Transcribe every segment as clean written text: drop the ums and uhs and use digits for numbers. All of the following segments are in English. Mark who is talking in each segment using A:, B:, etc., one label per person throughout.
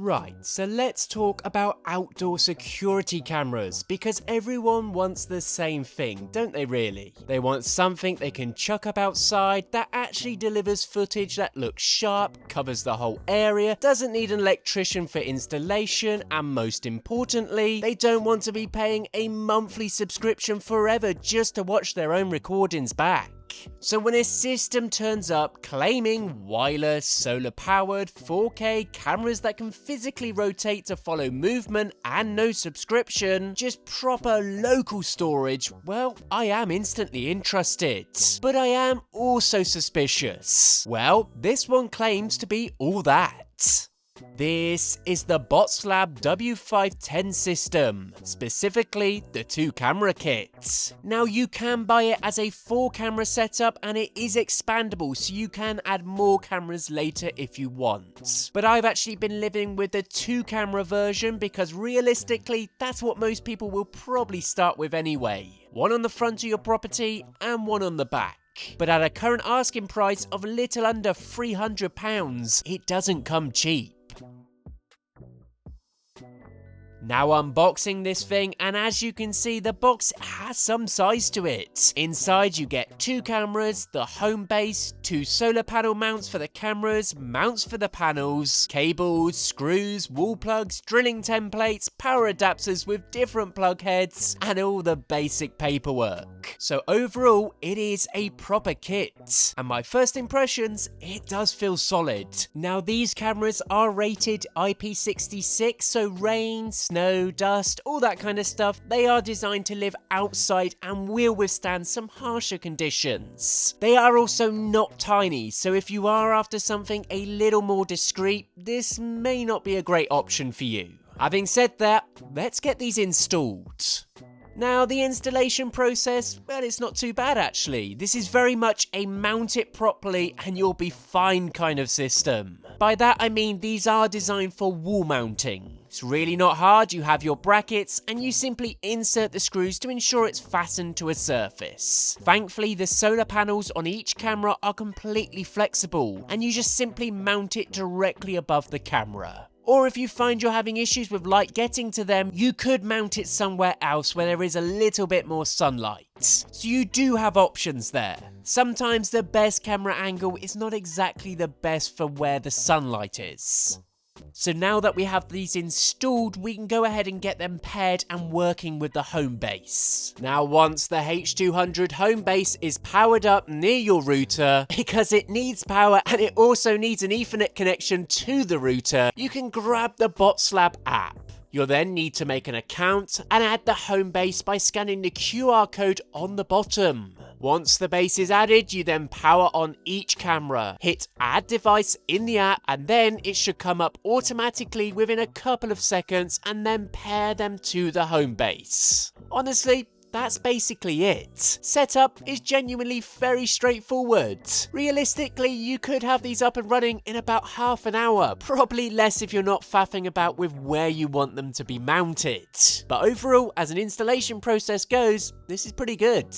A: Right, so let's talk about outdoor security cameras, because everyone wants the same thing, don't they really? They want something they can chuck up outside that actually delivers footage that looks sharp, covers the whole area, doesn't need an electrician for installation, and most importantly, they don't want to be paying a monthly subscription forever just to watch their own recordings back. So when a system turns up claiming wireless, solar-powered, 4K cameras that can physically rotate to follow movement and no subscription, just proper local storage, well, I am instantly interested. But I am also suspicious. Well, this one claims to be all that. This is the BOTSLAB W510 system, specifically the 2-camera kit. Now you can buy it as a 4-camera setup and it is expandable, so you can add more cameras later if you want. But I've actually been living with the 2-camera version because realistically that's what most people will probably start with anyway. One on the front of your property and one on the back. But at a current asking price of a little under £300, it doesn't come cheap. Now unboxing this thing, and as you can see, the box has some size to it. Inside you get 2 cameras, the home base, 2 solar panel mounts for the cameras, mounts for the panels, cables, screws, wall plugs, drilling templates, power adapters with different plug heads, and all the basic paperwork. So overall, it is a proper kit. And my first impressions, it does feel solid. Now these cameras are rated IP66, so rain, snow, dust, all that kind of stuff, they are designed to live outside and will withstand some harsher conditions. They are also not tiny, so if you are after something a little more discreet, this may not be a great option for you. Having said that, let's get these installed. Now, the installation process, well, it's not too bad actually. This is very much a mount it properly and you'll be fine kind of system. By that I mean these are designed for wall mounting. It's really not hard, you have your brackets and you simply insert the screws to ensure it's fastened to a surface. Thankfully, the solar panels on each camera are completely flexible and you just simply mount it directly above the camera. Or if you find you're having issues with light getting to them, you could mount it somewhere else where there is a little bit more sunlight. So you do have options there. Sometimes the best camera angle is not exactly the best for where the sunlight is. So now that we have these installed, we can go ahead and get them paired and working with the home base. Now once the H200 home base is powered up near your router, because it needs power and it also needs an Ethernet connection to the router, you can grab the BOTSLAB app. You'll then need to make an account and add the home base by scanning the QR code on the bottom. Once the base is added, you then power on each camera, hit add device in the app, and then it should come up automatically within a couple of seconds and then pair them to the home base. Honestly, that's basically it. Setup is genuinely very straightforward. Realistically, you could have these up and running in about half an hour, probably less if you're not faffing about with where you want them to be mounted. But overall, as an installation process goes, this is pretty good.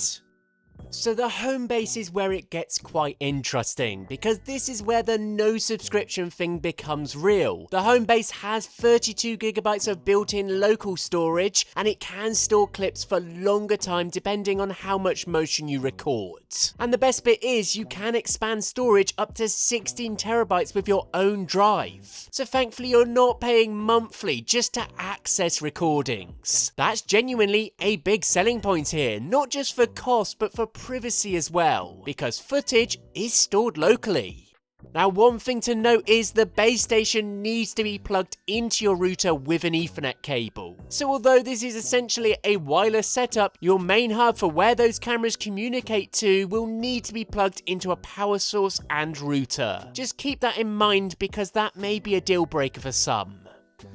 A: So the home base is where it gets quite interesting, because this is where the no subscription thing becomes real. The home base has 32GB of built-in local storage, and it can store clips for longer time depending on how much motion you record. And the best bit is you can expand storage up to 16TB with your own drive. So thankfully you're not paying monthly just to access recordings. That's genuinely a big selling point here, not just for cost but for privacy as well, because footage is stored locally. Now one thing to note is the base station needs to be plugged into your router with an Ethernet cable. So although this is essentially a wireless setup, your main hub for where those cameras communicate to will need to be plugged into a power source and router. Just keep that in mind because that may be a deal breaker for some.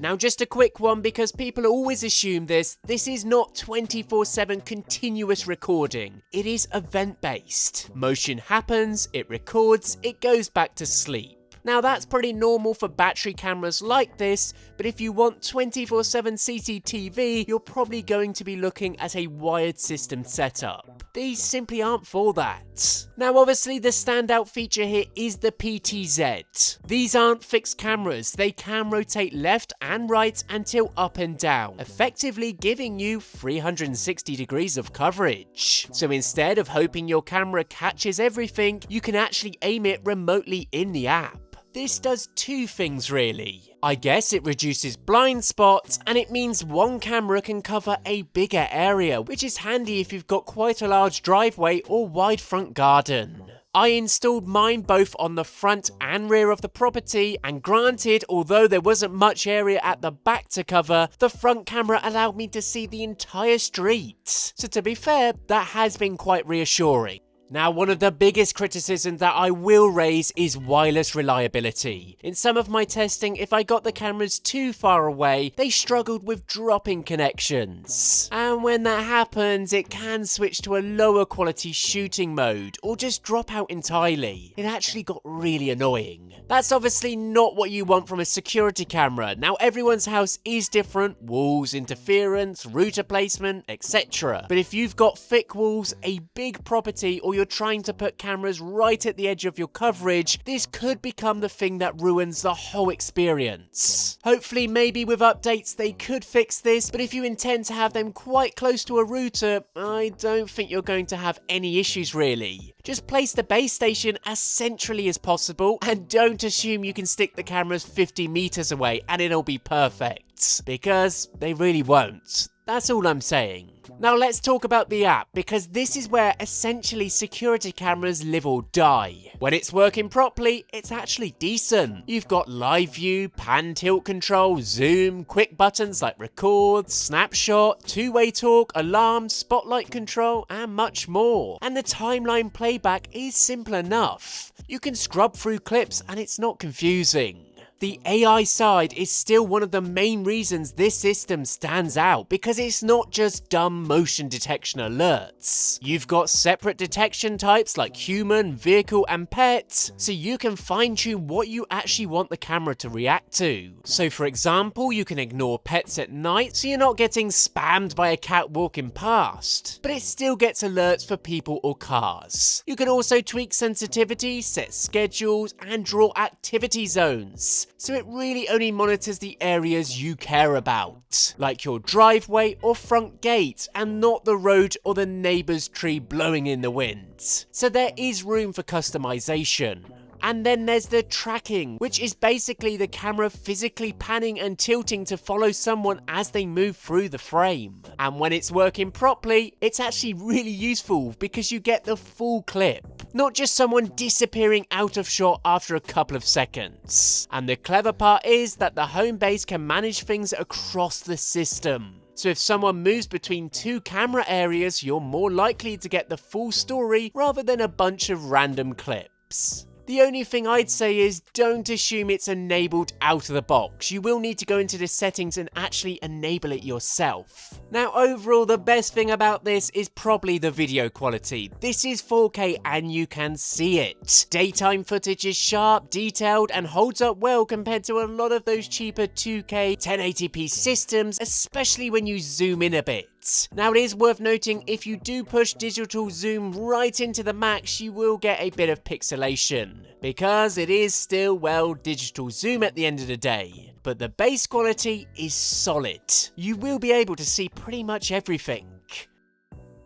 A: Now just a quick one, because people always assume this is not 24/7 continuous recording. It is event based. Motion happens, it records, it goes back to sleep. Now that's pretty normal for battery cameras like this, but if you want 24/7 CCTV, you're probably going to be looking at a wired system setup. these simply aren't for that. Now obviously the standout feature here is the PTZ. These aren't fixed cameras, they can rotate left and right and tilt up and down, effectively giving you 360 degrees of coverage. So instead of hoping your camera catches everything, you can actually aim it remotely in the app. This does two things really. I guess it reduces blind spots and it means one camera can cover a bigger area, which is handy if you've got quite a large driveway or wide front garden. I installed mine both on the front and rear of the property, and granted, although there wasn't much area at the back to cover, the front camera allowed me to see the entire street. So to be fair, that has been quite reassuring. Now, one of the biggest criticisms that I will raise is wireless reliability. In some of my testing, if I got the cameras too far away, they struggled with dropping connections. And when that happens, it can switch to a lower quality shooting mode, or just drop out entirely. It actually got really annoying. That's obviously not what you want from a security camera. Now, everyone's house is different, walls, interference, router placement, etc. But if you've got thick walls, a big property, or you're trying to put cameras right at the edge of your coverage, this could become the thing that ruins the whole experience. Hopefully, maybe with updates they could fix this, but if you intend to have them quite close to a router, I don't think you're going to have any issues really. Just place the base station as centrally as possible and don't assume you can stick the cameras 50 meters away and it'll be perfect, because they really won't. That's all I'm saying. Now let's talk about the app, because this is where essentially security cameras live or die. When it's working properly, it's actually decent. You've got live view, pan tilt control, zoom, quick buttons like record, snapshot, two-way talk, alarm, spotlight control, and much more. And the timeline playback is simple enough. You can scrub through clips and it's not confusing. The AI side is still one of the main reasons this system stands out, because it's not just dumb motion detection alerts. You've got separate detection types like human, vehicle, and pet, so you can fine-tune what you actually want the camera to react to. So for example, you can ignore pets at night so you're not getting spammed by a cat walking past, but it still gets alerts for people or cars. You can also tweak sensitivity, set schedules, and draw activity zones. So it really only monitors the areas you care about, like your driveway or front gate, and not the road or the neighbour's tree blowing in the wind. So there is room for customization. And then there's the tracking, which is basically the camera physically panning and tilting to follow someone as they move through the frame. And when it's working properly, it's actually really useful because you get the full clip, not just someone disappearing out of shot after a couple of seconds. And the clever part is that the home base can manage things across the system. So if someone moves between two camera areas, you're more likely to get the full story rather than a bunch of random clips. The only thing I'd say is don't assume it's enabled out of the box. You will need to go into the settings and actually enable it yourself. Now overall, the best thing about this is probably the video quality. This is 4K and you can see it. Daytime footage is sharp, detailed, and holds up well compared to a lot of those cheaper 2K 1080p systems, especially when you zoom in a bit. Now it is worth noting, if you do push digital zoom right into the max, you will get a bit of pixelation, because it is still, well, digital zoom at the end of the day. But the base quality is solid. You will be able to see pretty much everything.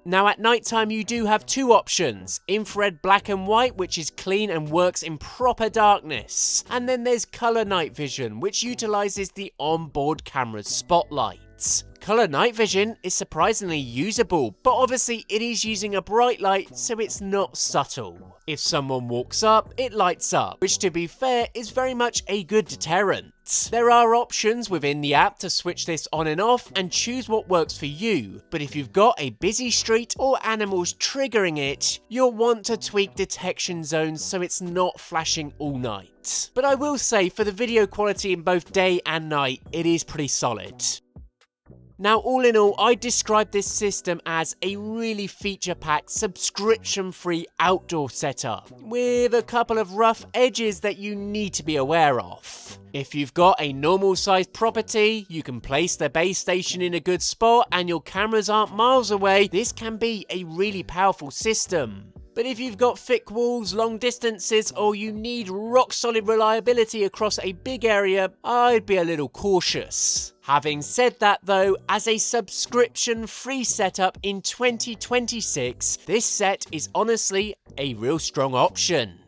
A: Now at nighttime you do have two options, infrared black and white, which is clean and works in proper darkness, and then there's color night vision, which utilizes the onboard camera's spotlight. Color night vision is surprisingly usable, but obviously it is using a bright light, so it's not subtle. If someone walks up, it lights up, which to be fair is very much a good deterrent. There are options within the app to switch this on and off and choose what works for you, but if you've got a busy street or animals triggering it, you'll want to tweak detection zones so it's not flashing all night. But I will say, for the video quality in both day and night, it is pretty solid. Now, all in all, I describe this system as a really feature-packed, subscription-free outdoor setup, with a couple of rough edges that you need to be aware of. If you've got a normal sized property, you can place the base station in a good spot and your cameras aren't miles away, this can be a really powerful system. But if you've got thick walls, long distances, or you need rock solid reliability across a big area, I'd be a little cautious. Having said that though, as a subscription-free setup in 2026, this set is honestly a real strong option.